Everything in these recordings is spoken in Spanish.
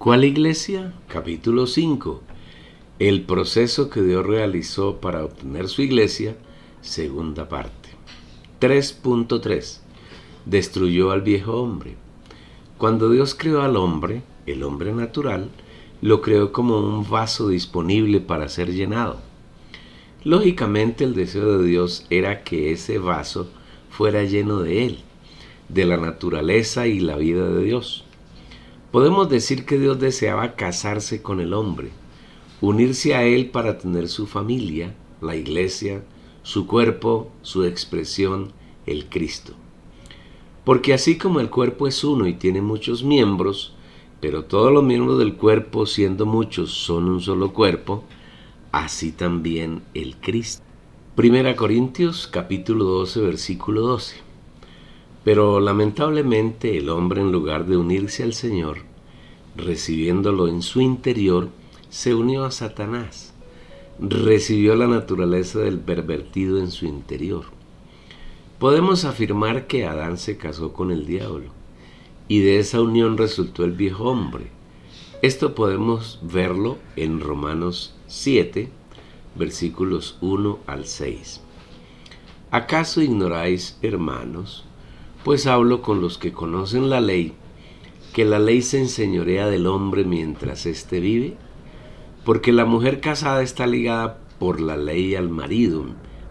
¿Cuál iglesia? Capítulo 5. El proceso que Dios realizó para obtener su iglesia, segunda parte. 3.3. Destruyó al viejo hombre. Cuando Dios creó al hombre, el hombre natural, lo creó como un vaso disponible para ser llenado. Lógicamente, el deseo de Dios era que ese vaso fuera lleno de Él, de la naturaleza y la vida de Dios. Podemos decir que Dios deseaba casarse con el hombre, unirse a Él para tener su familia, la iglesia, su cuerpo, su expresión, el Cristo. Porque así como el cuerpo es uno y tiene muchos miembros, pero todos los miembros del cuerpo, siendo muchos, son un solo cuerpo, así también el Cristo. 1 Corintios capítulo 12, versículo 12. Pero lamentablemente el hombre, en lugar de unirse al Señor, recibiéndolo en su interior, se unió a Satanás. Recibió la naturaleza del pervertido en su interior. Podemos afirmar que Adán se casó con el diablo, y de esa unión resultó el viejo hombre. Esto podemos verlo en Romanos 7, versículos 1 al 6. ¿Acaso ignoráis, hermanos, pues hablo con los que conocen la ley, que la ley se enseñorea del hombre mientras éste vive? Porque la mujer casada está ligada por la ley al marido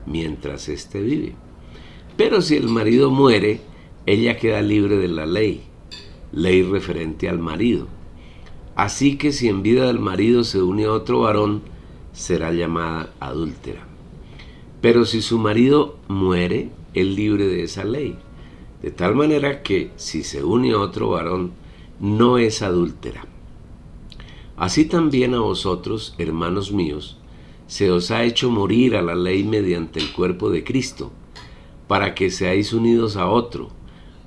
mientras éste vive. Pero si el marido muere, ella queda libre de la ley referente al marido. Así que si en vida del marido se une a otro varón, será llamada adúltera. Pero si su marido muere, es libre de esa ley, de tal manera que si se une a otro varón, no es adúltera. Así también a vosotros, hermanos míos, se os ha hecho morir a la ley mediante el cuerpo de Cristo, para que seáis unidos a otro,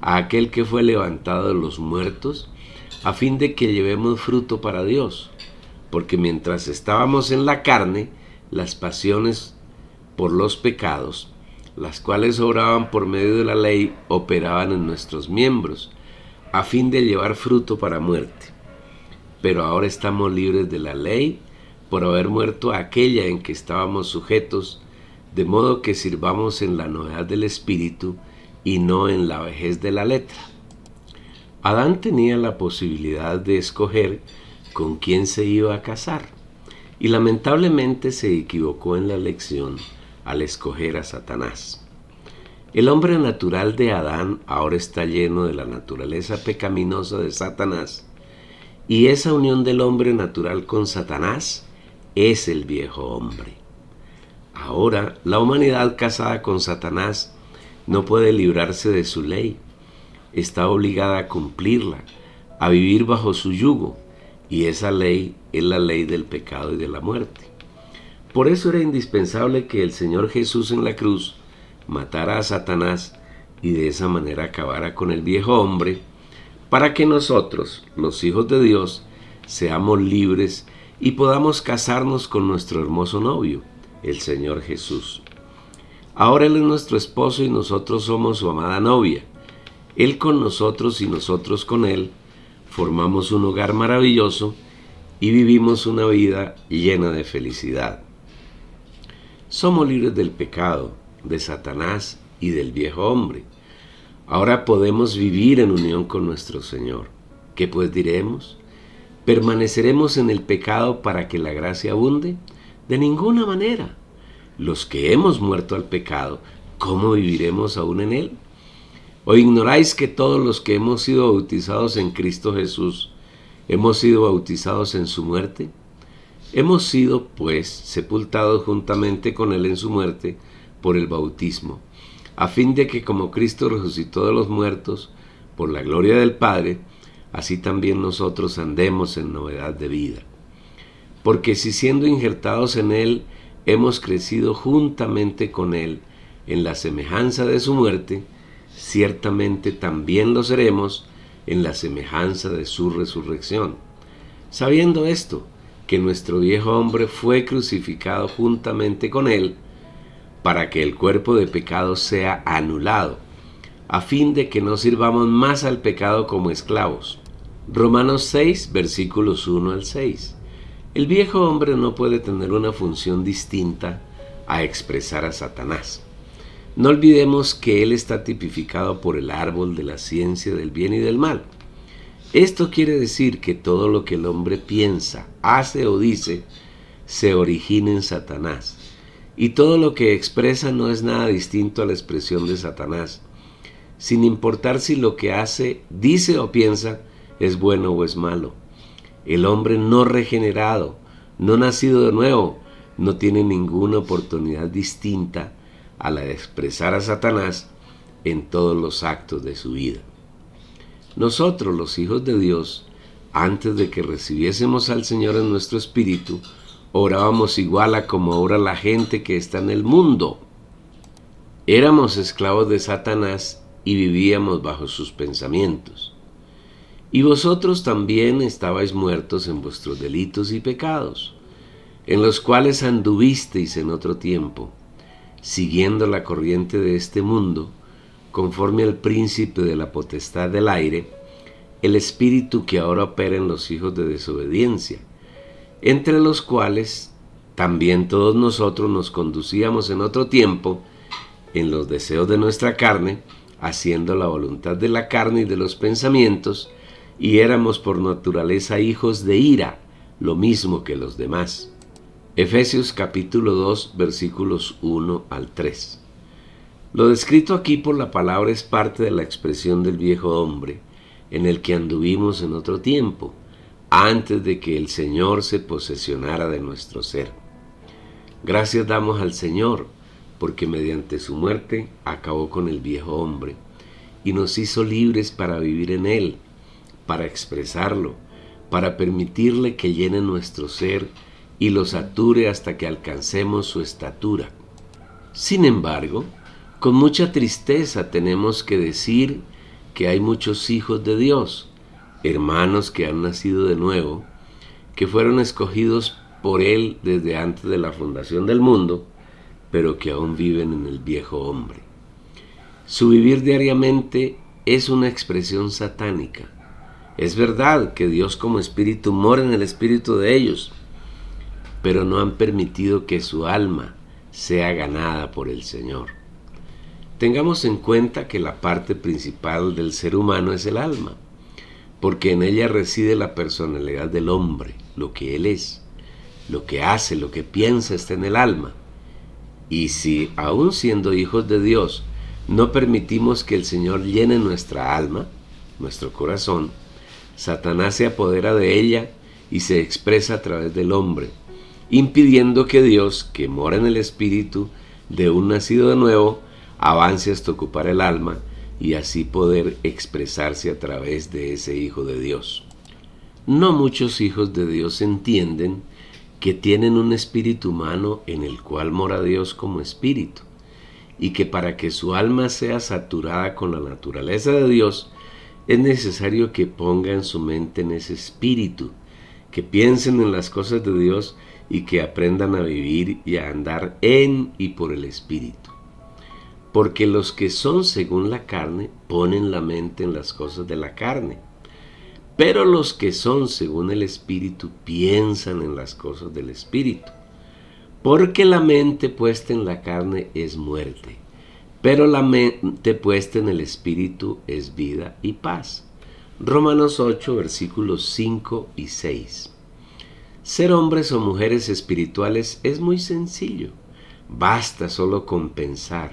a aquel que fue levantado de los muertos, a fin de que llevemos fruto para Dios. Porque mientras estábamos en la carne, las pasiones por los pecados, las cuales obraban por medio de la ley, operaban en nuestros miembros, a fin de llevar fruto para muerte. Pero ahora estamos libres de la ley, por haber muerto a aquella en que estábamos sujetos, de modo que sirvamos en la novedad del Espíritu y no en la vejez de la letra. Adán tenía la posibilidad de escoger con quién se iba a casar, y lamentablemente se equivocó en la elección al escoger a Satanás. El hombre natural de Adán ahora está lleno de la naturaleza pecaminosa de Satanás, y esa unión del hombre natural con Satanás es el viejo hombre. Ahora, la humanidad casada con Satanás no puede librarse de su ley. Está obligada a cumplirla, a vivir bajo su yugo, y esa ley es la ley del pecado y de la muerte. Por eso era indispensable que el Señor Jesús en la cruz matara a Satanás y de esa manera acabara con el viejo hombre, para que nosotros, los hijos de Dios, seamos libres y podamos casarnos con nuestro hermoso novio, el Señor Jesús. Ahora Él es nuestro esposo y nosotros somos su amada novia. Él con nosotros y nosotros con Él formamos un hogar maravilloso y vivimos una vida llena de felicidad. Somos libres del pecado, de Satanás y del viejo hombre. Ahora podemos vivir en unión con nuestro Señor. ¿Qué pues diremos? ¿Permaneceremos en el pecado para que la gracia abunde? De ninguna manera. Los que hemos muerto al pecado, ¿cómo viviremos aún en él? ¿O ignoráis que todos los que hemos sido bautizados en Cristo Jesús, hemos sido bautizados en su muerte? Hemos sido, pues, sepultados juntamente con él en su muerte por el bautismo, a fin de que como Cristo resucitó de los muertos por la gloria del Padre, así también nosotros andemos en novedad de vida. Porque si siendo injertados en él, hemos crecido juntamente con él en la semejanza de su muerte, ciertamente también lo seremos en la semejanza de su resurrección. Sabiendo esto, que nuestro viejo hombre fue crucificado juntamente con él, para que el cuerpo de pecado sea anulado, a fin de que no sirvamos más al pecado como esclavos. Romanos 6, versículos 1 al 6. El viejo hombre no puede tener una función distinta a expresar a Satanás. No olvidemos que él está tipificado por el árbol de la ciencia del bien y del mal. Esto quiere decir que todo lo que el hombre piensa, hace o dice se origina en Satanás. Y todo lo que expresa no es nada distinto a la expresión de Satanás, sin importar si lo que hace, dice o piensa es bueno o es malo. El hombre no regenerado, no nacido de nuevo, no tiene ninguna oportunidad distinta a la de expresar a Satanás en todos los actos de su vida. Nosotros, los hijos de Dios, antes de que recibiésemos al Señor en nuestro espíritu, orábamos igual a como ora la gente que está en el mundo. Éramos esclavos de Satanás y vivíamos bajo sus pensamientos. Y vosotros también estabais muertos en vuestros delitos y pecados, en los cuales anduvisteis en otro tiempo, siguiendo la corriente de este mundo, conforme al príncipe de la potestad del aire, el espíritu que ahora opera en los hijos de desobediencia, entre los cuales también todos nosotros nos conducíamos en otro tiempo, en los deseos de nuestra carne, haciendo la voluntad de la carne y de los pensamientos, y éramos por naturaleza hijos de ira, lo mismo que los demás. Efesios capítulo 2, versículos 1 al 3. Lo descrito aquí por la palabra es parte de la expresión del viejo hombre, en el que anduvimos en otro tiempo, antes de que el Señor se posesionara de nuestro ser. Gracias damos al Señor, porque mediante su muerte acabó con el viejo hombre, y nos hizo libres para vivir en él, para expresarlo, para permitirle que llene nuestro ser y lo sature hasta que alcancemos su estatura. Sin embargo, con mucha tristeza tenemos que decir que hay muchos hijos de Dios, hermanos que han nacido de nuevo, que fueron escogidos por Él desde antes de la fundación del mundo, pero que aún viven en el viejo hombre. Su vivir diariamente es una expresión satánica. Es verdad que Dios como espíritu mora en el espíritu de ellos, pero no han permitido que su alma sea ganada por el Señor. Tengamos en cuenta que la parte principal del ser humano es el alma, porque en ella reside la personalidad del hombre, lo que él es, lo que hace, lo que piensa está en el alma. Y si, aun siendo hijos de Dios, no permitimos que el Señor llene nuestra alma, nuestro corazón, Satanás se apodera de ella y se expresa a través del hombre, impidiendo que Dios, que mora en el espíritu de un nacido de nuevo, avance hasta ocupar el alma y así poder expresarse a través de ese Hijo de Dios. No muchos hijos de Dios entienden que tienen un espíritu humano en el cual mora Dios como espíritu, y que para que su alma sea saturada con la naturaleza de Dios, es necesario que ponga en su mente en ese espíritu, que piensen en las cosas de Dios y que aprendan a vivir y a andar en y por el espíritu. Porque los que son según la carne ponen la mente en las cosas de la carne, pero los que son según el espíritu piensan en las cosas del espíritu. Porque la mente puesta en la carne es muerte, pero la mente puesta en el espíritu es vida y paz. Romanos 8, versículos 5 y 6. Ser hombres o mujeres espirituales es muy sencillo. Basta solo con pensar,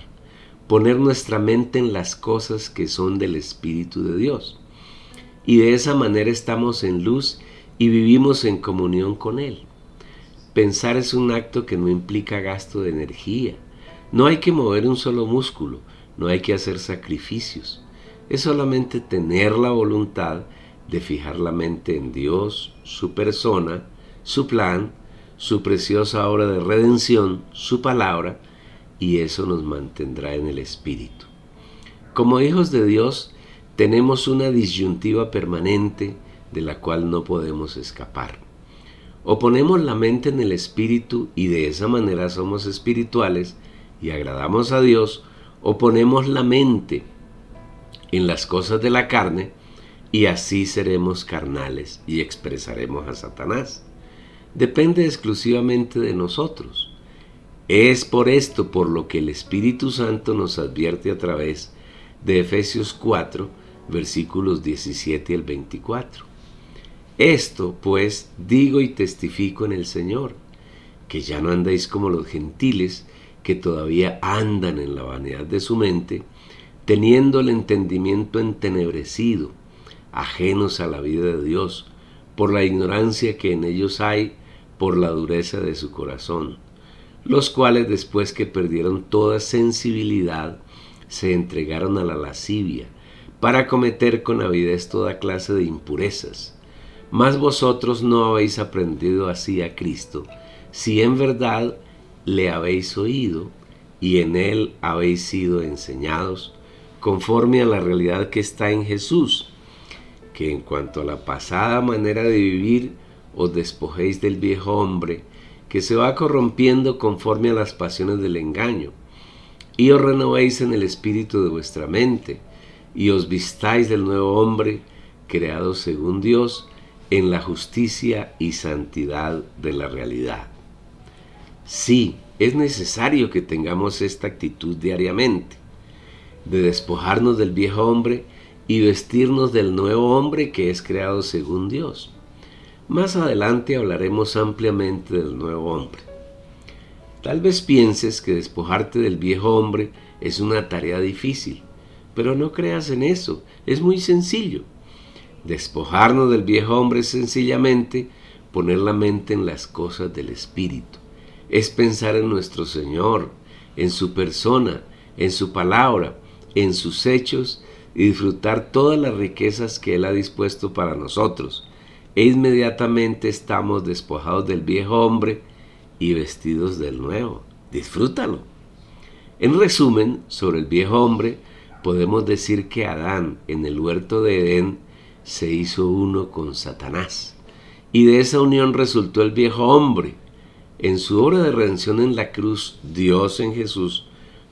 poner nuestra mente en las cosas que son del Espíritu de Dios. Y de esa manera estamos en luz y vivimos en comunión con Él. Pensar es un acto que no implica gasto de energía. No hay que mover un solo músculo, no hay que hacer sacrificios. Es solamente tener la voluntad de fijar la mente en Dios, su persona, su plan, su preciosa obra de redención, su palabra, y eso nos mantendrá en el Espíritu. Como hijos de Dios, tenemos una disyuntiva permanente de la cual no podemos escapar. O ponemos la mente en el Espíritu y de esa manera somos espirituales y agradamos a Dios, o ponemos la mente en las cosas de la carne y así seremos carnales y expresaremos a Satanás. Depende exclusivamente de nosotros. Es por esto por lo que el Espíritu Santo nos advierte a través de Efesios 4, versículos 17 al 24. Esto, pues, digo y testifico en el Señor, que ya no andéis como los gentiles, que todavía andan en la vanidad de su mente, teniendo el entendimiento entenebrecido, ajenos a la vida de Dios, por la ignorancia que en ellos hay, por la dureza de su corazón, los cuales después que perdieron toda sensibilidad, se entregaron a la lascivia, para cometer con avidez toda clase de impurezas. Mas vosotros no habéis aprendido así a Cristo, si en verdad le habéis oído y en él habéis sido enseñados, conforme a la realidad que está en Jesús, que en cuanto a la pasada manera de vivir, os despojéis del viejo hombre, que se va corrompiendo conforme a las pasiones del engaño, y os renovéis en el espíritu de vuestra mente, y os vistáis del nuevo hombre, creado según Dios, en la justicia y santidad de la realidad. Sí, es necesario que tengamos esta actitud diariamente, de despojarnos del viejo hombre y vestirnos del nuevo hombre que es creado según Dios. Más adelante hablaremos ampliamente del nuevo hombre. Tal vez pienses que despojarte del viejo hombre es una tarea difícil, pero no creas en eso, es muy sencillo. Despojarnos del viejo hombre es sencillamente poner la mente en las cosas del Espíritu. Es pensar en nuestro Señor, en su persona, en su palabra, en sus hechos y disfrutar todas las riquezas que Él ha dispuesto para nosotros. E inmediatamente estamos despojados del viejo hombre y vestidos del nuevo. Disfrútalo. En resumen, sobre el viejo hombre, podemos decir que Adán, en el huerto de Edén, se hizo uno con Satanás. Y de esa unión resultó el viejo hombre. En su obra de redención en la cruz, Dios en Jesús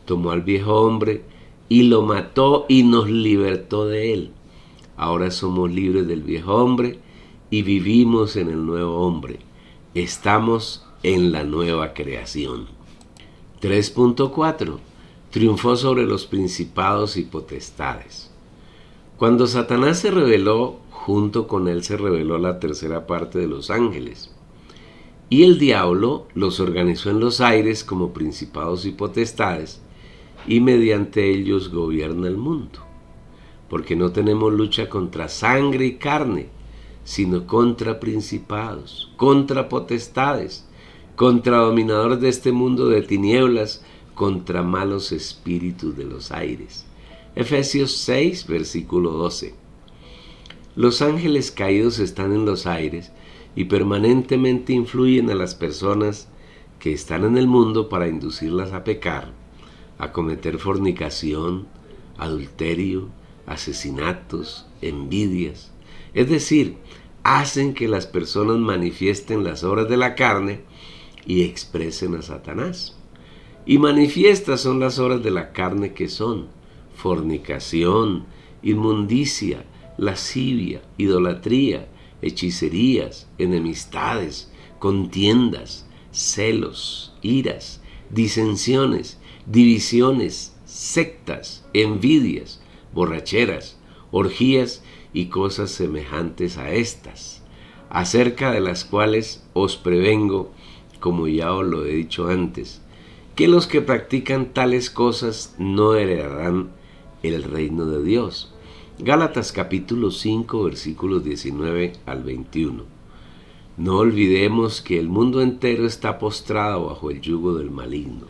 tomó al viejo hombre y lo mató y nos libertó de él. Ahora somos libres del viejo hombre y vivimos en el nuevo hombre. Estamos en la nueva creación. 3.4. Triunfó sobre los principados y potestades. Cuando Satanás se rebeló, junto con él se rebeló la tercera parte de los ángeles. Y el diablo los organizó en los aires como principados y potestades, y mediante ellos gobierna el mundo. Porque no tenemos lucha contra sangre y carne, sino contra principados, contra potestades, contra dominadores de este mundo de tinieblas, contra malos espíritus de los aires. Efesios 6, versículo 12. Los ángeles caídos están en los aires y permanentemente influyen a las personas que están en el mundo para inducirlas a pecar, a cometer fornicación, adulterio, asesinatos, envidias. Es decir, hacen que las personas manifiesten las obras de la carne y expresen a Satanás. Y manifiestas son las obras de la carne que son fornicación, inmundicia, lascivia, idolatría, hechicerías, enemistades, contiendas, celos, iras, disensiones, divisiones, sectas, envidias, borracheras, orgías y cosas semejantes a estas, acerca de las cuales os prevengo, como ya os lo he dicho antes, que los que practican tales cosas no heredarán el reino de Dios. Gálatas capítulo 5, versículos 19 al 21. No olvidemos que el mundo entero está postrado bajo el yugo del maligno.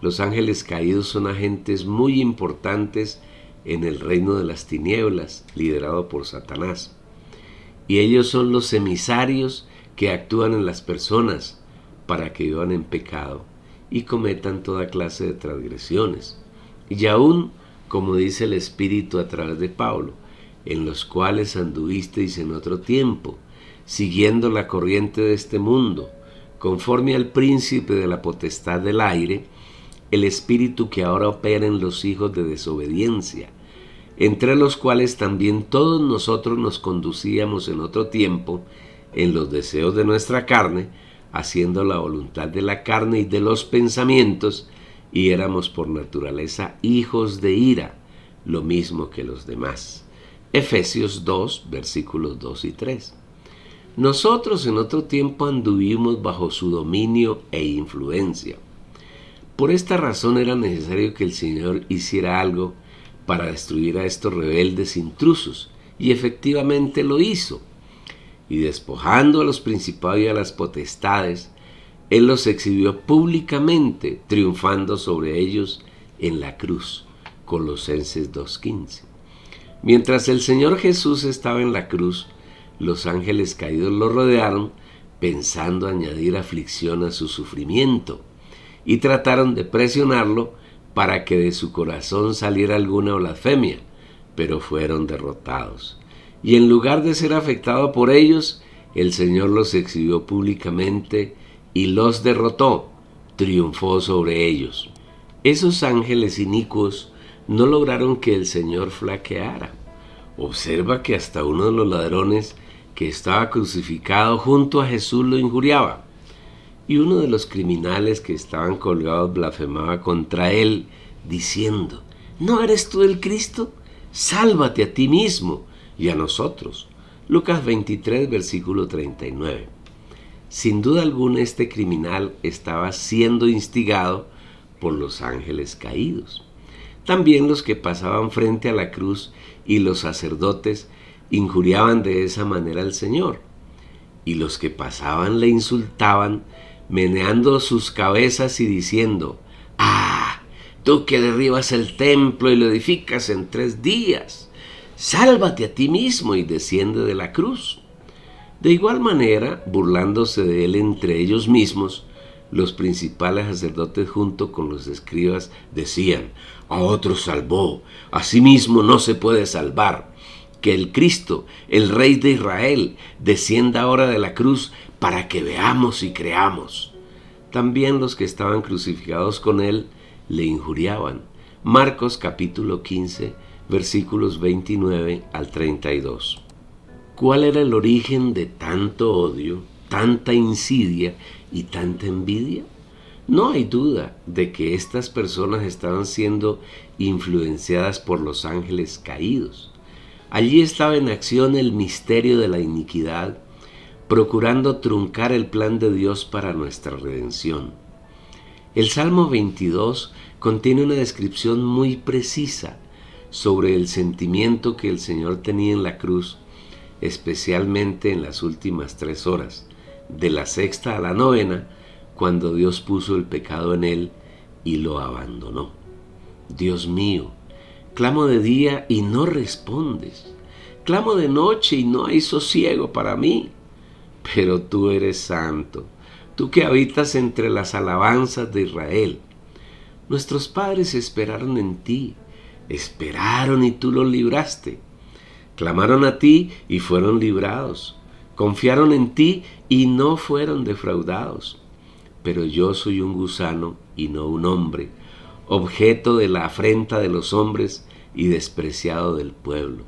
Los ángeles caídos son agentes muy importantes en el reino de las tinieblas, liderado por Satanás. Y ellos son los emisarios que actúan en las personas para que vivan en pecado y cometan toda clase de transgresiones. Y aún, como dice el Espíritu a través de Pablo, en los cuales anduvisteis en otro tiempo, siguiendo la corriente de este mundo, conforme al príncipe de la potestad del aire, el espíritu que ahora opera en los hijos de desobediencia, entre los cuales también todos nosotros nos conducíamos en otro tiempo en los deseos de nuestra carne, haciendo la voluntad de la carne y de los pensamientos, y éramos por naturaleza hijos de ira, lo mismo que los demás. Efesios 2, versículos 2 y 3. Nosotros en otro tiempo anduvimos bajo su dominio e influencia. Por esta razón era necesario que el Señor hiciera algo para destruir a estos rebeldes intrusos, y efectivamente lo hizo. Y despojando a los principados y a las potestades, Él los exhibió públicamente, triunfando sobre ellos en la cruz. Colosenses 2:15. Mientras el Señor Jesús estaba en la cruz, los ángeles caídos lo rodearon, pensando añadir aflicción a su sufrimiento, y trataron de presionarlo para que de su corazón saliera alguna blasfemia, pero fueron derrotados. Y en lugar de ser afectado por ellos, el Señor los exhibió públicamente y los derrotó, triunfó sobre ellos. Esos ángeles inicuos no lograron que el Señor flaqueara. Observa que hasta uno de los ladrones que estaba crucificado junto a Jesús lo injuriaba, y uno de los criminales que estaban colgados blasfemaba contra él, diciendo: ¿no eres tú el Cristo? Sálvate a ti mismo y a nosotros. Lucas 23, versículo 39. Sin duda alguna, este criminal estaba siendo instigado por los ángeles caídos. También los que pasaban frente a la cruz y los sacerdotes injuriaban de esa manera al Señor, y los que pasaban le insultaban, meneando sus cabezas y diciendo: ¡ah! Tú que derribas el templo y lo edificas en 3 días, sálvate a ti mismo y desciende de la cruz. De igual manera, burlándose de él entre ellos mismos, los principales sacerdotes junto con los escribas decían: a otro salvó, a sí mismo no se puede salvar. Que el Cristo, el Rey de Israel, descienda ahora de la cruz para que veamos y creamos. También los que estaban crucificados con él le injuriaban. Marcos capítulo 15, versículos 29 al 32. ¿Cuál era el origen de tanto odio, tanta insidia y tanta envidia? No hay duda de que estas personas estaban siendo influenciadas por los ángeles caídos. Allí estaba en acción el misterio de la iniquidad, procurando truncar el plan de Dios para nuestra redención. El Salmo 22 contiene una descripción muy precisa sobre el sentimiento que el Señor tenía en la cruz, especialmente en las últimas 3 horas, de la 6ª a la 9ª, cuando Dios puso el pecado en él y lo abandonó. Dios mío, clamo de día y no respondes. Clamo de noche y no hay sosiego para mí. Pero tú eres santo, tú que habitas entre las alabanzas de Israel. Nuestros padres esperaron en ti, esperaron y tú los libraste. Clamaron a ti y fueron librados. Confiaron en ti y no fueron defraudados. Pero yo soy un gusano y no un hombre, objeto de la afrenta de los hombres y despreciado del pueblo.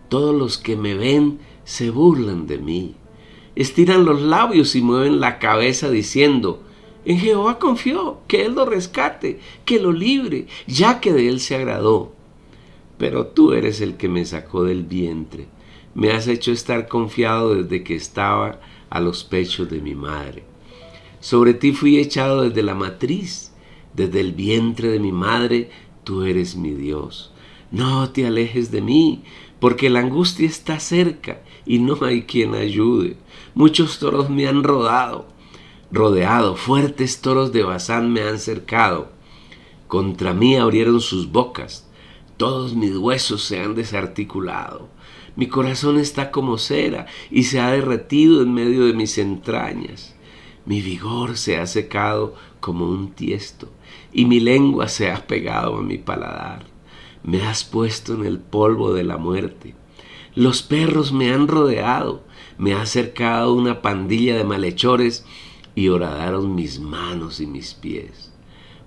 Todos los que me ven se burlan de mí. Estiran los labios y mueven la cabeza diciendo: en Jehová confió, que Él lo rescate, que lo libre, ya que de Él se agradó. Pero tú eres el que me sacó del vientre. Me has hecho estar confiado desde que estaba a los pechos de mi madre. Sobre ti fui echado desde la matriz, desde el vientre de mi madre, tú eres mi Dios. No te alejes de mí, porque la angustia está cerca y no hay quien ayude. Muchos toros me han rodeado, fuertes toros de Basán me han cercado. Contra mí abrieron sus bocas, todos mis huesos se han desarticulado. Mi corazón está como cera y se ha derretido en medio de mis entrañas. Mi vigor se ha secado como un tiesto y mi lengua se ha pegado a mi paladar. Me has puesto en el polvo de la muerte. Los perros me han rodeado, me ha cercado una pandilla de malhechores y horadaron mis manos y mis pies.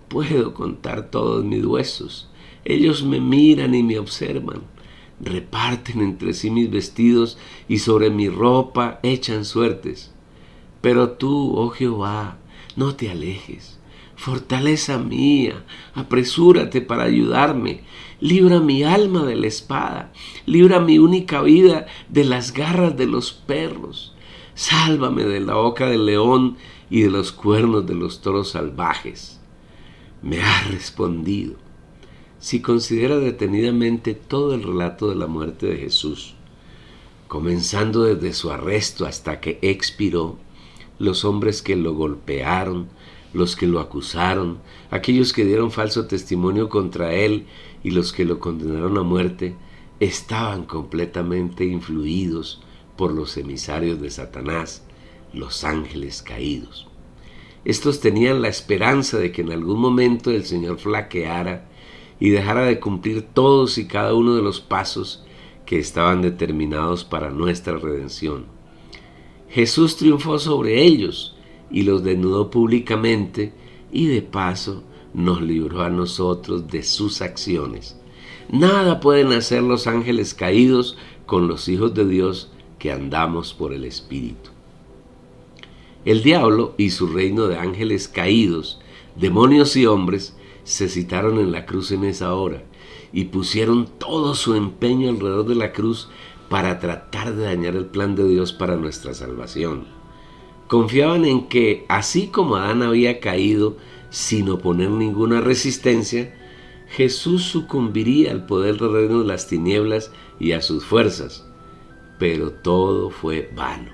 Puedo contar todos mis huesos, Ellos me miran y me observan. Reparten entre sí mis vestidos y sobre mi ropa echan suertes. Pero tú, oh Jehová, no te alejes. Fortaleza mía, apresúrate para ayudarme. Libra mi alma de la espada. Libra mi única vida de las garras de los perros. Sálvame de la boca del león y de los cuernos de los toros salvajes. Me has respondido. Si considera detenidamente todo el relato de la muerte de Jesús, comenzando desde su arresto hasta que expiró, los hombres que lo golpearon, los que lo acusaron, aquellos que dieron falso testimonio contra él y los que lo condenaron a muerte, estaban completamente influidos por los emisarios de Satanás, los ángeles caídos. Estos tenían la esperanza de que en algún momento el Señor flaqueara y dejara de cumplir todos y cada uno de los pasos que estaban determinados para nuestra redención. Jesús triunfó sobre ellos y los desnudó públicamente y de paso nos libró a nosotros de sus acciones. Nada pueden hacer los ángeles caídos con los hijos de Dios que andamos por el Espíritu. El diablo y su reino de ángeles caídos, demonios y hombres, se citaron en la cruz en esa hora y pusieron todo su empeño alrededor de la cruz para tratar de dañar el plan de Dios para nuestra salvación. Confiaban en que, así como Adán había caído sin oponer ninguna resistencia, Jesús sucumbiría al poder del reino de las tinieblas y a sus fuerzas. Pero todo fue vano.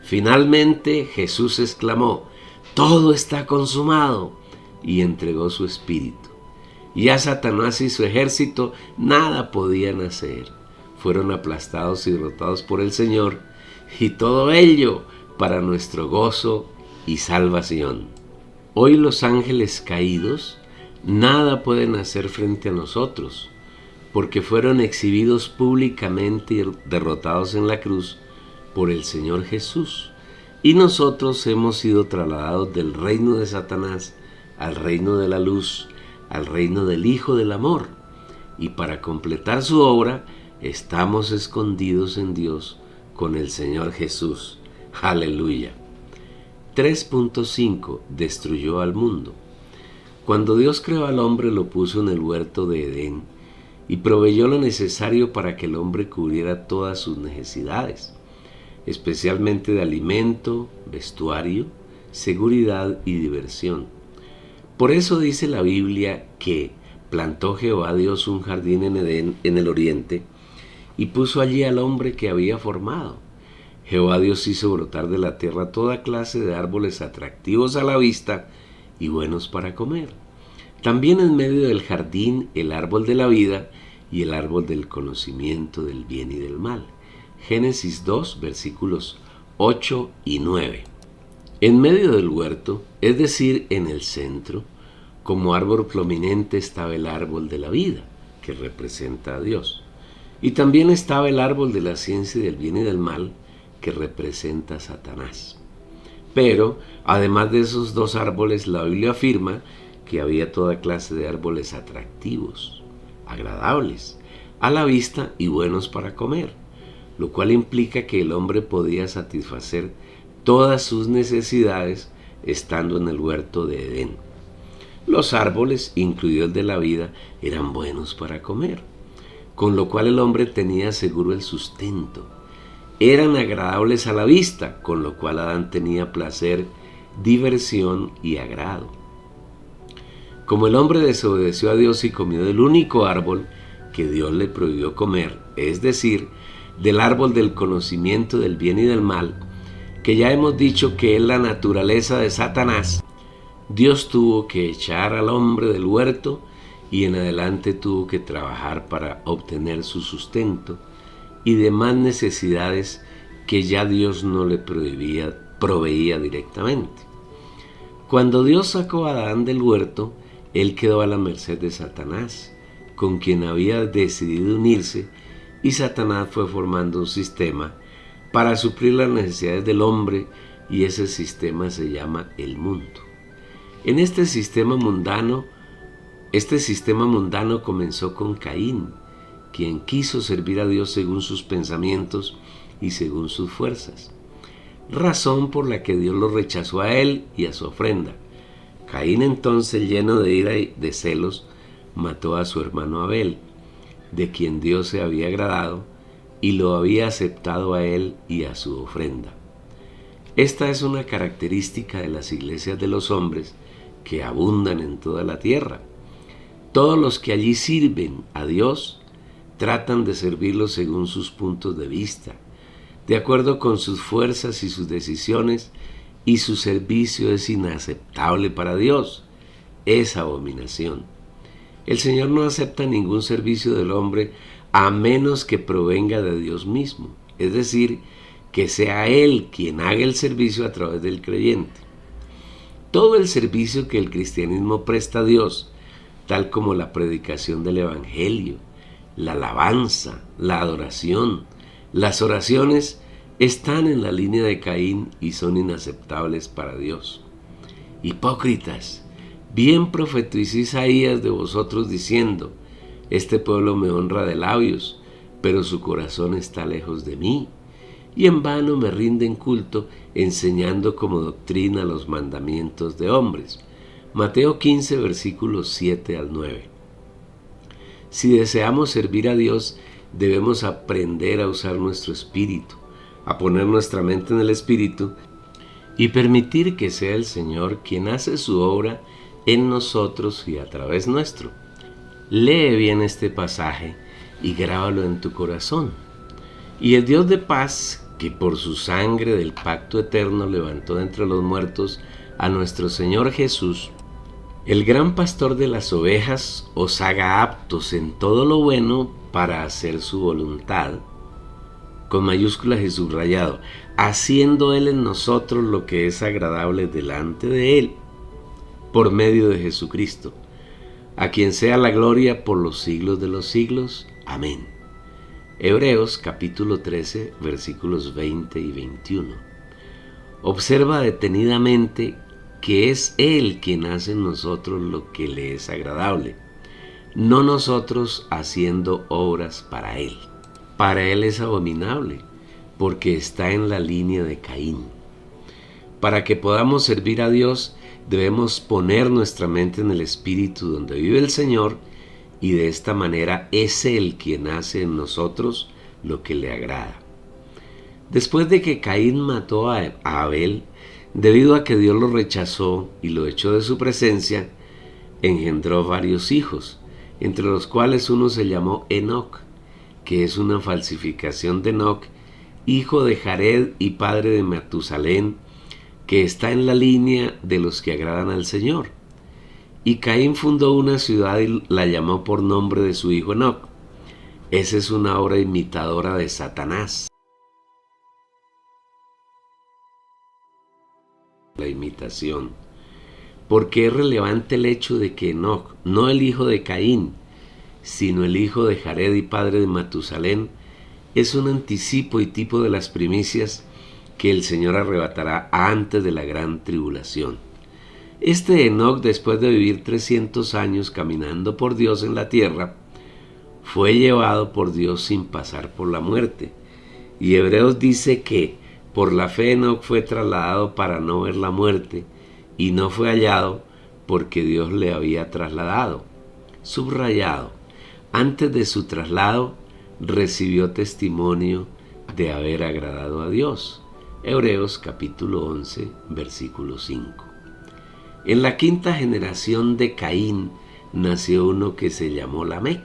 Finalmente Jesús exclamó: «Todo está consumado», y entregó su espíritu. Ya Satanás y su ejército nada podían hacer. Fueron aplastados y derrotados por el Señor, y todo ello para nuestro gozo y salvación. Hoy los ángeles caídos nada pueden hacer frente a nosotros, porque fueron exhibidos públicamente y derrotados en la cruz por el Señor Jesús, y nosotros hemos sido trasladados del reino de Satanás al reino de la luz, al reino del Hijo del Amor, y para completar su obra estamos escondidos en Dios con el Señor Jesús. Aleluya. 3.5. Destruyó al mundo. Cuando Dios creó al hombre, lo puso en el huerto de Edén y proveyó lo necesario para que el hombre cubriera todas sus necesidades, especialmente de alimento, vestuario, seguridad y diversión. Por eso dice la Biblia que plantó Jehová Dios un jardín en Edén, en el oriente, y puso allí al hombre que había formado. Jehová Dios hizo brotar de la tierra toda clase de árboles atractivos a la vista y buenos para comer. También en medio del jardín el árbol de la vida y el árbol del conocimiento del bien y del mal. Génesis 2, versículos 8 y 9. En medio del huerto, es decir, en el centro, como árbol prominente estaba el árbol de la vida, que representa a Dios. Y también estaba el árbol de la ciencia del bien y del mal, que representa a Satanás. Pero, además de esos dos árboles, la Biblia afirma que había toda clase de árboles atractivos, agradables a la vista y buenos para comer, lo cual implica que el hombre podía satisfacer todas sus necesidades estando en el huerto de Edén. Los árboles, incluido el de la vida, eran buenos para comer, con lo cual el hombre tenía seguro el sustento. Eran agradables a la vista, con lo cual Adán tenía placer, diversión y agrado. Como el hombre desobedeció a Dios y comió del único árbol que Dios le prohibió comer, es decir, del árbol del conocimiento del bien y del mal, que ya hemos dicho que es la naturaleza de Satanás, Dios tuvo que echar al hombre del huerto y en adelante tuvo que trabajar para obtener su sustento y demás necesidades que ya Dios no le proveía directamente. Cuando Dios sacó a Adán del huerto, él quedó a la merced de Satanás, con quien había decidido unirse, y Satanás fue formando un sistema para suplir las necesidades del hombre, y ese sistema se llama el mundo. En este sistema mundano, Este sistema mundano comenzó con Caín, quien quiso servir a Dios según sus pensamientos y según sus fuerzas, razón por la que Dios lo rechazó a él y a su ofrenda. Caín entonces, lleno de ira y de celos, mató a su hermano Abel, de quien Dios se había agradado y lo había aceptado a él y a su ofrenda. Esta es una característica de las iglesias de los hombres que abundan en toda la tierra. Todos los que allí sirven a Dios tratan de servirlo según sus puntos de vista, de acuerdo con sus fuerzas y sus decisiones, y su servicio es inaceptable para Dios, es abominación. El Señor no acepta ningún servicio del hombre a menos que provenga de Dios mismo, es decir, que sea Él quien haga el servicio a través del creyente. Todo el servicio que el cristianismo presta a Dios, tal como la predicación del Evangelio, la alabanza, la adoración, las oraciones, están en la línea de Caín y son inaceptables para Dios. Hipócritas, bien profetizó Isaías de vosotros diciendo: este pueblo me honra de labios, pero su corazón está lejos de mí, y en vano me rinden culto, enseñando como doctrina los mandamientos de hombres. Mateo 15, versículos 7 al 9. Si deseamos servir a Dios, debemos aprender a usar nuestro espíritu, a poner nuestra mente en el Espíritu y permitir que sea el Señor quien hace su obra en nosotros y a través nuestro. Lee bien este pasaje y grábalo en tu corazón. Y el Dios de paz, que por su sangre del pacto eterno levantó de entre los muertos a nuestro Señor Jesús, el gran pastor de las ovejas, os haga aptos en todo lo bueno para hacer su voluntad, con mayúsculas y subrayado, haciendo Él en nosotros lo que es agradable delante de Él, por medio de Jesucristo, a quien sea la gloria por los siglos de los siglos. Amén. Hebreos capítulo 13, versículos 20 y 21. Observa detenidamente que es Él quien hace en nosotros lo que le es agradable, no nosotros haciendo obras para Él. Para Él es abominable, porque está en la línea de Caín. Para que podamos servir a Dios, debemos poner nuestra mente en el Espíritu donde vive el Señor, y de esta manera es Él quien hace en nosotros lo que le agrada. Después de que Caín mató a Abel, debido a que Dios lo rechazó y lo echó de su presencia, engendró varios hijos, entre los cuales uno se llamó Enoc, que es una falsificación de Enoc, hijo de Jared y padre de Matusalén, que está en la línea de los que agradan al Señor. Y Caín fundó una ciudad y la llamó por nombre de su hijo Enoc. Esa es una obra imitadora de Satanás. La imitación. Porque es relevante el hecho de que Enoc, no el hijo de Caín, sino el hijo de Jared y padre de Matusalén, es un anticipo y tipo de las primicias que el Señor arrebatará antes de la gran tribulación. Este Enoc, después de vivir 300 años caminando por Dios en la tierra, fue llevado por Dios sin pasar por la muerte. Y Hebreos dice que por la fe Enoc fue trasladado para no ver la muerte, y no fue hallado porque Dios le había trasladado. Subrayado. Antes de su traslado, recibió testimonio de haber agradado a Dios. Hebreos capítulo 11, versículo 5. En la quinta generación de Caín nació uno que se llamó Lamec.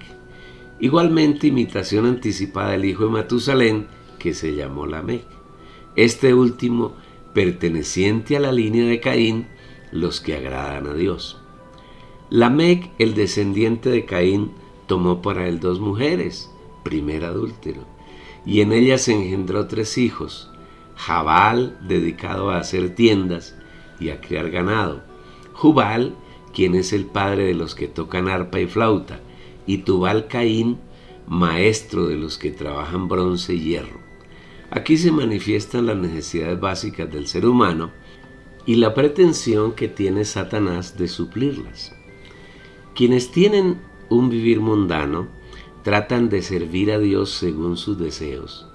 Igualmente imitación anticipada del hijo de Matusalén, que se llamó Lamec. Este último perteneciente a la línea de Caín, los que agradan a Dios. Lamec, el descendiente de Caín, tomó para él 2 mujeres, primer adúltero, y en ellas engendró 3 hijos: Jabal, dedicado a hacer tiendas y a criar ganado; Jubal, quien es el padre de los que tocan arpa y flauta; y Tubal Caín, maestro de los que trabajan bronce y hierro. Aquí se manifiestan las necesidades básicas del ser humano y la pretensión que tiene Satanás de suplirlas. Quienes tienen un vivir mundano tratan de servir a Dios según sus deseos,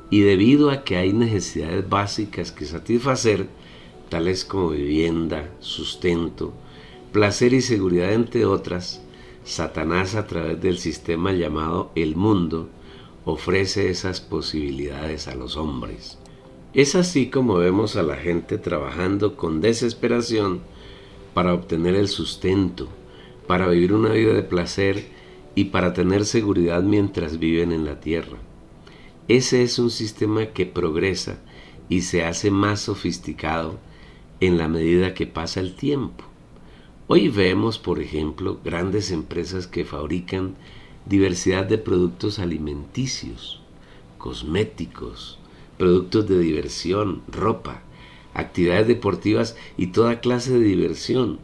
y debido a que hay necesidades básicas que satisfacer, tales como vivienda, sustento, placer y seguridad, entre otras, Satanás, a través del sistema llamado el mundo, ofrece esas posibilidades a los hombres. Es así como vemos a la gente trabajando con desesperación para obtener el sustento, para vivir una vida de placer y para tener seguridad mientras viven en la tierra. Ese es un sistema que progresa y se hace más sofisticado en la medida que pasa el tiempo. Hoy vemos, por ejemplo, grandes empresas que fabrican diversidad de productos alimenticios, cosméticos, productos de diversión, ropa, actividades deportivas y toda clase de diversión,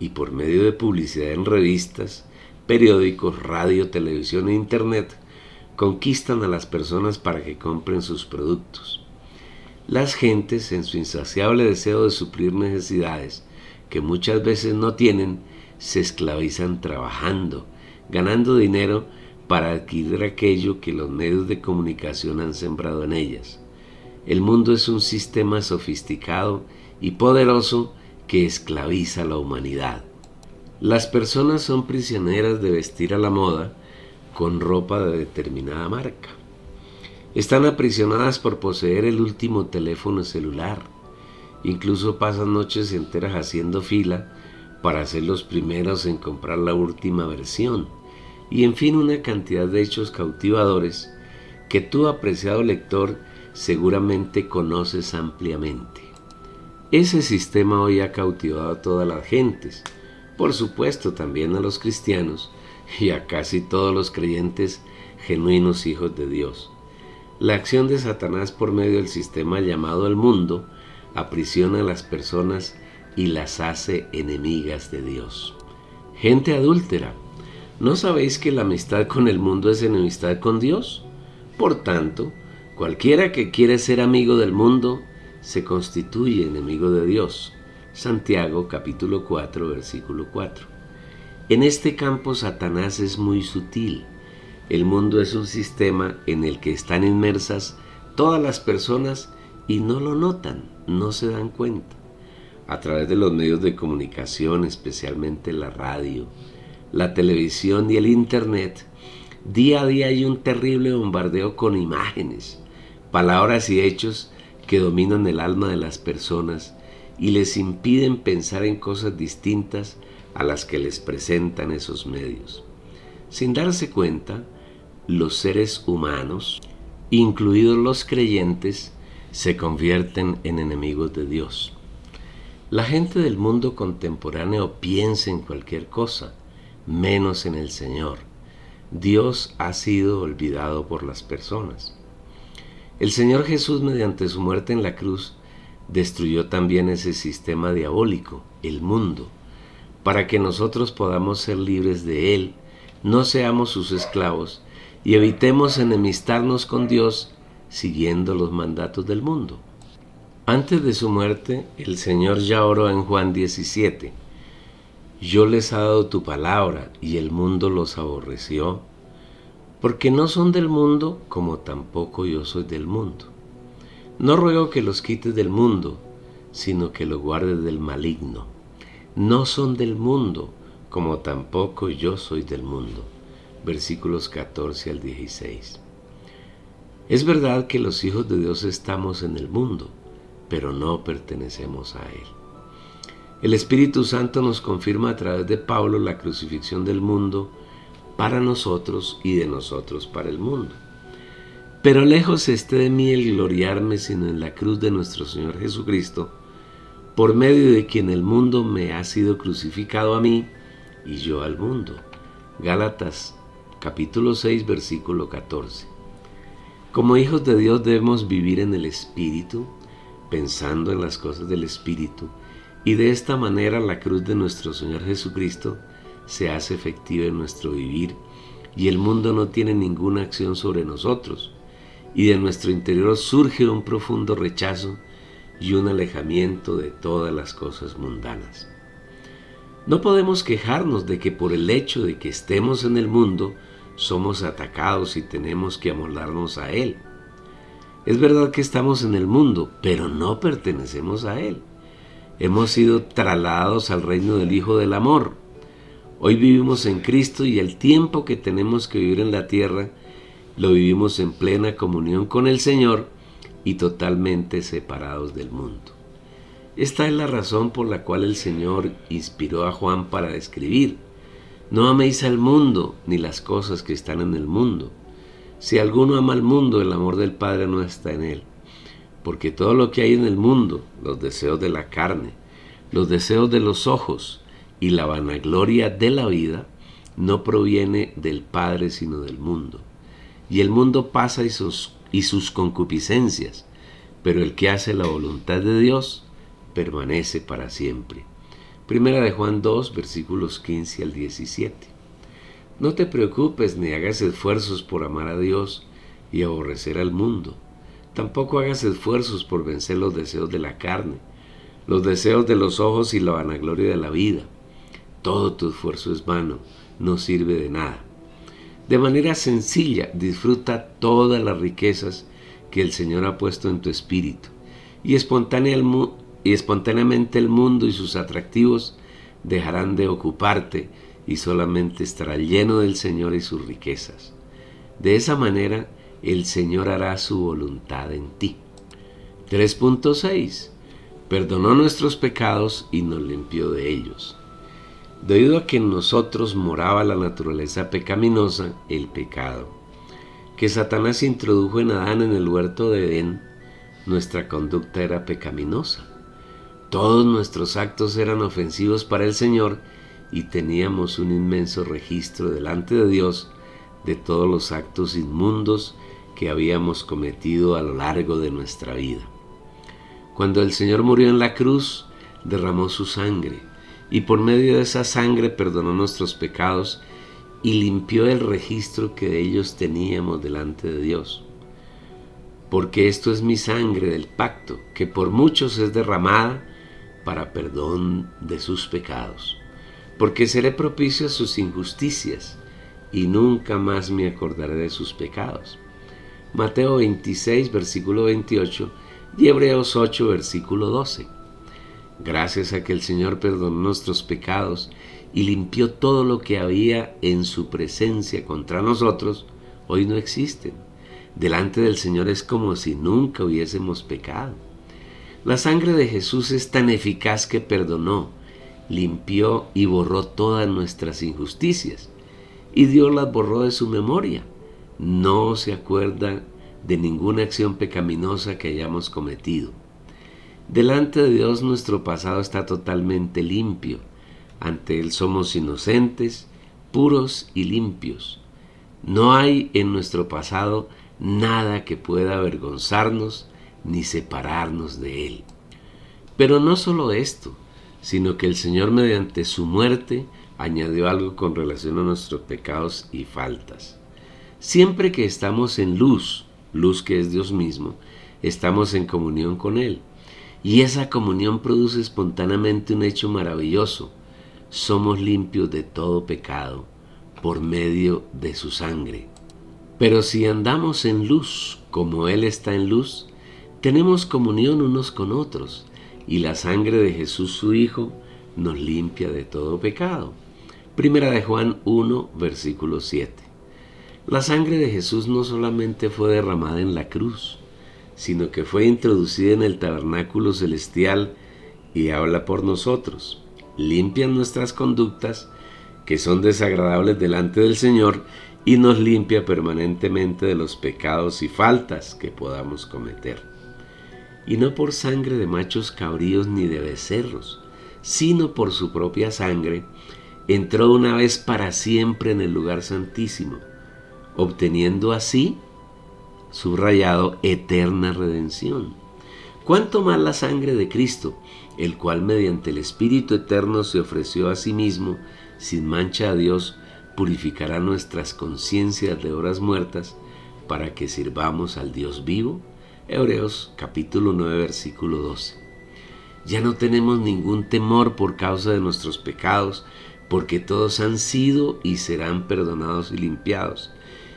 y por medio de publicidad en revistas, periódicos, radio, televisión e internet, conquistan a las personas para que compren sus productos. Las gentes, en su insaciable deseo de suplir necesidades que muchas veces no tienen, se esclavizan trabajando, ganando dinero para adquirir aquello que los medios de comunicación han sembrado en ellas. El mundo es un sistema sofisticado y poderoso que esclaviza a la humanidad. Las personas son prisioneras de vestir a la moda con ropa de determinada marca. Están aprisionadas por poseer el último teléfono celular. Incluso pasan noches enteras haciendo fila para ser los primeros en comprar la última versión. Y en fin, una cantidad de hechos cautivadores que tú, apreciado lector, seguramente conoces ampliamente. Ese sistema hoy ha cautivado a todas las gentes, por supuesto también a los cristianos y a casi todos los creyentes genuinos hijos de Dios. La acción de Satanás por medio del sistema llamado el mundo aprisiona a las personas y las hace enemigas de Dios. Gente adúltera, ¿no sabéis que la amistad con el mundo es enemistad con Dios? Por tanto, cualquiera que quiere ser amigo del mundo se constituye enemigo de Dios. Santiago capítulo 4, versículo 4. En este campo Satanás es muy sutil. El mundo es un sistema en el que están inmersas todas las personas y no lo notan, no se dan cuenta. A través de los medios de comunicación, especialmente la radio, la televisión y el internet, día a día hay un terrible bombardeo con imágenes, palabras y hechos que dominan el alma de las personas y les impiden pensar en cosas distintas a las que les presentan esos medios. Sin darse cuenta, los seres humanos, incluidos los creyentes, se convierten en enemigos de Dios. La gente del mundo contemporáneo piensa en cualquier cosa, menos en el Señor. Dios ha sido olvidado por las personas. El Señor Jesús, mediante su muerte en la cruz, destruyó también ese sistema diabólico, el mundo, para que nosotros podamos ser libres de él, no seamos sus esclavos y evitemos enemistarnos con Dios siguiendo los mandatos del mundo. Antes de su muerte, el Señor ya oró en Juan 17: yo les he dado tu palabra y el mundo los aborreció, porque no son del mundo como tampoco yo soy del mundo. No ruego que los quites del mundo, sino que los guardes del maligno. No son del mundo como tampoco yo soy del mundo. Versículos 14 al 16. Es verdad que los hijos de Dios estamos en el mundo, pero no pertenecemos a él. El Espíritu Santo nos confirma a través de Pablo la crucifixión del mundo para nosotros y de nosotros para el mundo. Pero lejos esté de mí el gloriarme, sino en la cruz de nuestro Señor Jesucristo, por medio de quien el mundo me ha sido crucificado a mí y yo al mundo. Gálatas capítulo 6, versículo 14. Como hijos de Dios debemos vivir en el Espíritu, pensando en las cosas del Espíritu, y de esta manera la cruz de nuestro Señor Jesucristo se hace efectiva en nuestro vivir y el mundo no tiene ninguna acción sobre nosotros, y de nuestro interior surge un profundo rechazo y un alejamiento de todas las cosas mundanas. No podemos quejarnos de que por el hecho de que estemos en el mundo, somos atacados y tenemos que amoldarnos a él. Es verdad que estamos en el mundo, pero no pertenecemos a él. Hemos sido trasladados al reino del Hijo del Amor. Hoy vivimos en Cristo y el tiempo que tenemos que vivir en la tierra lo vivimos en plena comunión con el Señor y totalmente separados del mundo. Esta es la razón por la cual el Señor inspiró a Juan para escribir: no améis al mundo ni las cosas que están en el mundo. Si alguno ama al mundo, el amor del Padre no está en él. Porque todo lo que hay en el mundo, los deseos de la carne, los deseos de los ojos y la vanagloria de la vida, no proviene del Padre sino del mundo. Y el mundo pasa y sus concupiscencias, pero el que hace la voluntad de Dios permanece para siempre. Primera de Juan 2, versículos 15 al 17. No te preocupes ni hagas esfuerzos por amar a Dios y aborrecer al mundo. Tampoco hagas esfuerzos por vencer los deseos de la carne, los deseos de los ojos y la vanagloria de la vida. Todo tu esfuerzo es vano, no sirve de nada. De manera sencilla, disfruta todas las riquezas que el Señor ha puesto en tu espíritu, y espontáneamente el mundo y sus atractivos dejarán de ocuparte y solamente estará lleno del Señor y sus riquezas. De esa manera, el Señor hará su voluntad en ti. 3.6. Perdonó nuestros pecados y nos limpió de ellos. Debido a que en nosotros moraba la naturaleza pecaminosa, el pecado, que Satanás introdujo en Adán en el huerto de Edén, nuestra conducta era pecaminosa. Todos nuestros actos eran ofensivos para el Señor y teníamos un inmenso registro delante de Dios de todos los actos inmundos que habíamos cometido a lo largo de nuestra vida. Cuando el Señor murió en la cruz, derramó su sangre, y por medio de esa sangre perdonó nuestros pecados y limpió el registro que de ellos teníamos delante de Dios. Porque esto es mi sangre del pacto, que por muchos es derramada para perdón de sus pecados. Porque seré propicio a sus injusticias, y nunca más me acordaré de sus pecados. Mateo 26, versículo 28, y Hebreos 8, versículo 12. Gracias a que el Señor perdonó nuestros pecados y limpió todo lo que había en su presencia contra nosotros, hoy no existen. Delante del Señor es como si nunca hubiésemos pecado. La sangre de Jesús es tan eficaz que perdonó, limpió y borró todas nuestras injusticias, y Dios las borró de su memoria. No se acuerda de ninguna acción pecaminosa que hayamos cometido. Delante de Dios nuestro pasado está totalmente limpio. Ante Él somos inocentes, puros y limpios. No hay en nuestro pasado nada que pueda avergonzarnos ni separarnos de Él. Pero no solo esto, sino que el Señor mediante su muerte añadió algo con relación a nuestros pecados y faltas. Siempre que estamos en luz, luz que es Dios mismo, estamos en comunión con Él. Y esa comunión produce espontáneamente un hecho maravilloso. Somos limpios de todo pecado por medio de su sangre. Pero si andamos en luz, como Él está en luz, tenemos comunión unos con otros, y la sangre de Jesús su Hijo nos limpia de todo pecado. Primera de Juan 1, versículo 7. La sangre de Jesús no solamente fue derramada en la cruz, sino que fue introducida en el tabernáculo celestial y habla por nosotros. Limpia nuestras conductas que son desagradables delante del Señor y nos limpia permanentemente de los pecados y faltas que podamos cometer. Y no por sangre de machos cabríos ni de becerros, sino por su propia sangre, entró una vez para siempre en el lugar santísimo, obteniendo así, subrayado, eterna redención. Cuánto más la sangre de Cristo, el cual mediante el Espíritu eterno se ofreció a sí mismo sin mancha a Dios, purificará nuestras conciencias de horas muertas para que sirvamos al Dios vivo. Hebreos capítulo 9, versículo 12. Ya no tenemos ningún temor por causa de nuestros pecados, porque todos han sido y serán perdonados y limpiados.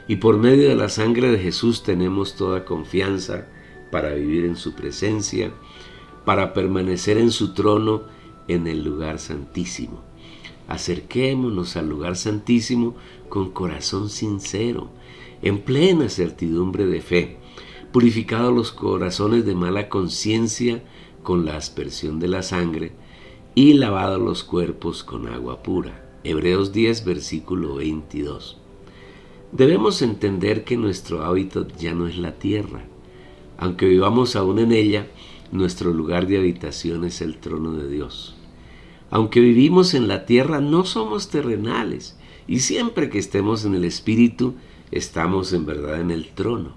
Y por medio de la sangre de Jesús tenemos toda confianza para vivir en su presencia, para permanecer en su trono en el lugar santísimo. Acerquémonos al lugar santísimo con corazón sincero, en plena certidumbre de fe, purificados los corazones de mala conciencia con la aspersión de la sangre y lavados los cuerpos con agua pura. Hebreos 10, versículo 22. Debemos entender que nuestro hábitat ya no es la tierra. Aunque vivamos aún en ella, nuestro lugar de habitación es el trono de Dios. Aunque vivimos en la tierra, no somos terrenales, y siempre que estemos en el Espíritu, estamos en verdad en el trono,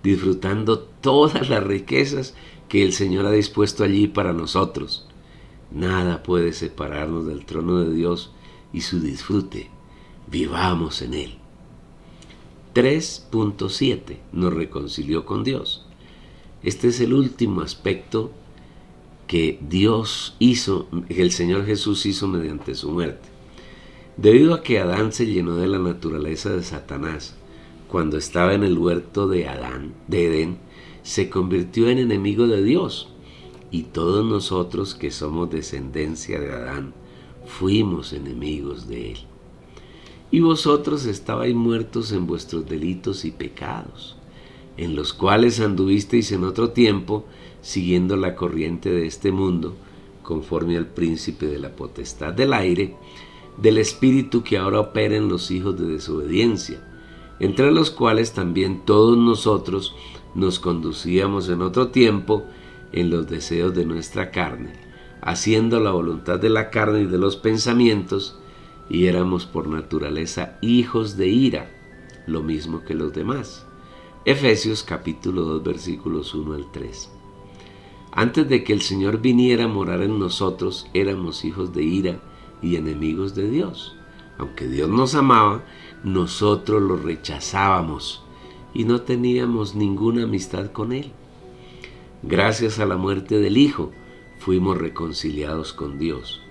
disfrutando todas las riquezas que el Señor ha dispuesto allí para nosotros. Nada puede separarnos del trono de Dios y su disfrute. Vivamos en Él. 3.7. Nos reconcilió con Dios. Este es el último aspecto que Dios hizo, que el Señor Jesús hizo mediante su muerte. Debido a que Adán se llenó de la naturaleza de Satanás, cuando estaba en el huerto de Edén, se convirtió en enemigo de Dios. Y todos nosotros que somos descendencia de Adán, fuimos enemigos de él. Y vosotros estabais muertos en vuestros delitos y pecados, en los cuales anduvisteis en otro tiempo, siguiendo la corriente de este mundo, conforme al príncipe de la potestad del aire, del espíritu que ahora opera en los hijos de desobediencia, entre los cuales también todos nosotros nos conducíamos en otro tiempo en los deseos de nuestra carne, haciendo la voluntad de la carne y de los pensamientos, y éramos por naturaleza hijos de ira, lo mismo que los demás. Efesios capítulo 2 versículos 1 al 3. Antes de que el Señor viniera a morar en nosotros, éramos hijos de ira y enemigos de Dios. Aunque Dios nos amaba, nosotros lo rechazábamos y no teníamos ninguna amistad con Él. Gracias a la muerte del Hijo, fuimos reconciliados con Dios.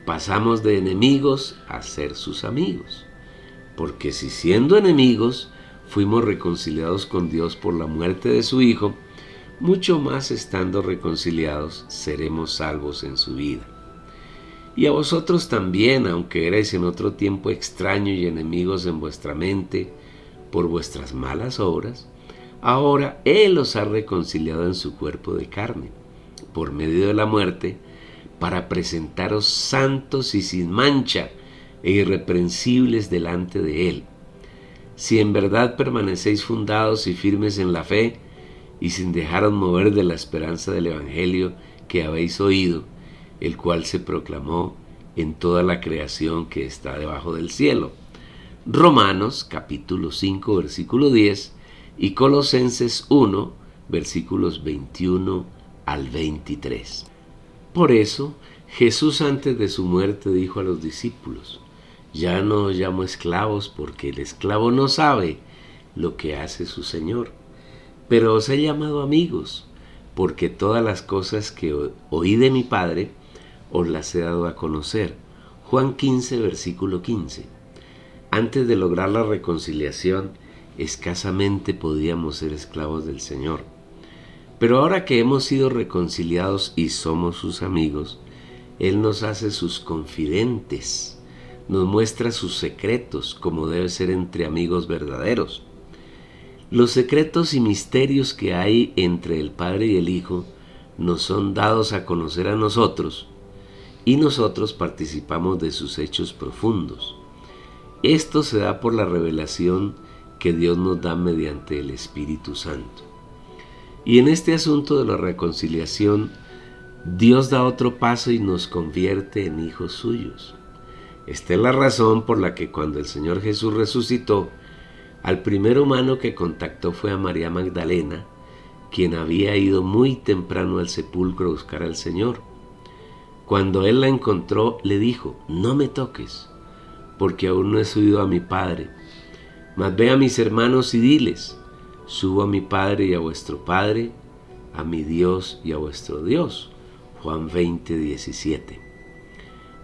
Pasamos de enemigos a ser sus amigos. Porque si siendo enemigos, fuimos reconciliados con Dios por la muerte de su Hijo, mucho más estando reconciliados, seremos salvos en su vida. Y a vosotros también, aunque erais en otro tiempo extraños y enemigos en vuestra mente, por vuestras malas obras, ahora Él os ha reconciliado en su cuerpo de carne, por medio de la muerte, para presentaros santos y sin mancha e irreprensibles delante de Él. Si en verdad permanecéis fundados y firmes en la fe, y sin dejaros mover de la esperanza del Evangelio que habéis oído, el cual se proclamó en toda la creación que está debajo del cielo. Romanos capítulo 5 versículo 10 y Colosenses 1 versículos 21 al 23. Por eso Jesús antes de su muerte dijo a los discípulos: ya no os llamo esclavos, porque el esclavo no sabe lo que hace su Señor, pero os he llamado amigos, porque todas las cosas que oí de mi Padre os las he dado a conocer. Juan 15 versículo 15. Antes de lograr la reconciliación, escasamente podíamos ser esclavos del Señor. Pero ahora que hemos sido reconciliados y somos sus amigos, Él nos hace sus confidentes, nos muestra sus secretos, como debe ser entre amigos verdaderos. Los secretos y misterios que hay entre el Padre y el Hijo nos son dados a conocer a nosotros, y nosotros participamos de sus hechos profundos. Esto se da por la revelación que Dios nos da mediante el Espíritu Santo. Y en este asunto de la reconciliación, Dios da otro paso y nos convierte en hijos suyos. Esta es la razón por la que cuando el Señor Jesús resucitó, al primer humano que contactó fue a María Magdalena, quien había ido muy temprano al sepulcro a buscar al Señor. Cuando él la encontró, le dijo: no me toques, porque aún no he subido a mi Padre. Mas ve a mis hermanos y diles: subo a mi Padre y a vuestro Padre, a mi Dios y a vuestro Dios. Juan 20:17.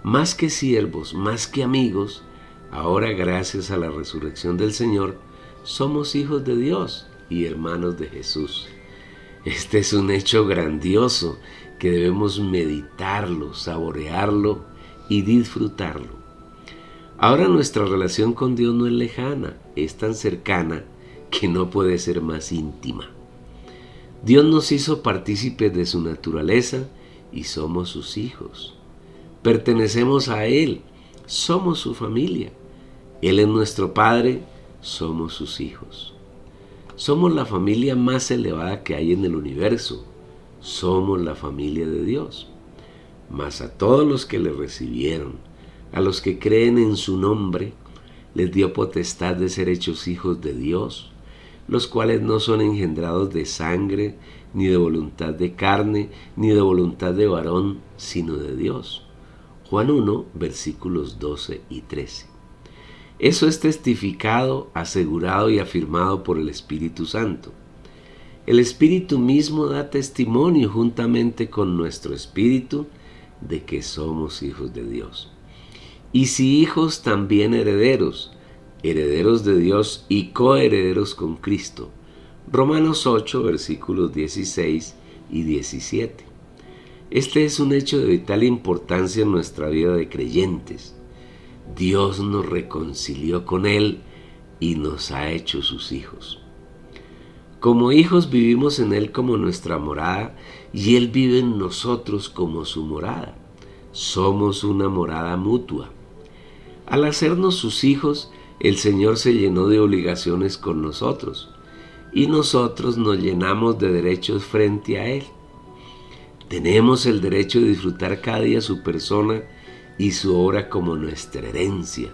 Más que siervos, más que amigos, ahora gracias a la resurrección del Señor, somos hijos de Dios y hermanos de Jesús. Este es un hecho grandioso que debemos meditarlo, saborearlo y disfrutarlo. Ahora nuestra relación con Dios no es lejana, es tan cercana que no puede ser más íntima. Dios nos hizo partícipes de su naturaleza y somos sus hijos. Pertenecemos a Él, somos su familia. Él es nuestro Padre, somos sus hijos. Somos la familia más elevada que hay en el universo. Somos la familia de Dios. Mas a todos los que le recibieron, a los que creen en su nombre, les dio potestad de ser hechos hijos de Dios, los cuales no son engendrados de sangre, ni de voluntad de carne, ni de voluntad de varón, sino de Dios. Juan 1, versículos 12 y 13. Eso es testificado, asegurado y afirmado por el Espíritu Santo. El Espíritu mismo da testimonio juntamente con nuestro espíritu de que somos hijos de Dios. Y si hijos, también herederos, herederos de Dios y coherederos con Cristo. Romanos 8, versículos 16 y 17. Este es un hecho de vital importancia en nuestra vida de creyentes. Dios nos reconcilió con Él y nos ha hecho sus hijos. Como hijos vivimos en Él como nuestra morada y Él vive en nosotros como su morada. Somos una morada mutua. Al hacernos sus hijos, el Señor se llenó de obligaciones con nosotros y nosotros nos llenamos de derechos frente a Él. Tenemos el derecho de disfrutar cada día su persona y su obra como nuestra herencia,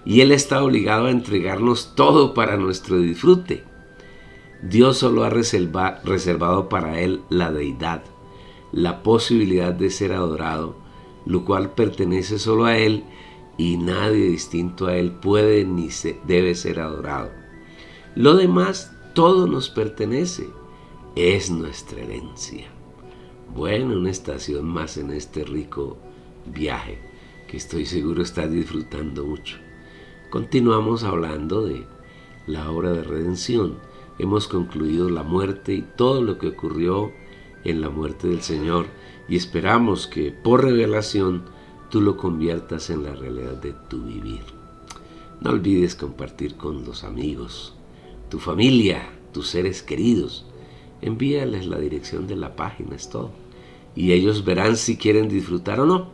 y Él está obligado a entregarnos todo para nuestro disfrute. Dios solo ha reservado para Él la deidad, la posibilidad de ser adorado, lo cual pertenece solo a Él y nadie distinto a Él puede ni debe ser adorado. Lo demás, todo nos pertenece, es nuestra herencia. Bueno, una estación más en este rico viaje que estoy seguro estás disfrutando mucho. Continuamos hablando de la obra de redención. Hemos concluido la muerte y todo lo que ocurrió en la muerte del Señor y esperamos que por revelación tú lo conviertas en la realidad de tu vivir. No olvides compartir con los amigos, tu familia, tus seres queridos. Envíales la dirección de la página, es todo. Y ellos verán si quieren disfrutar o no.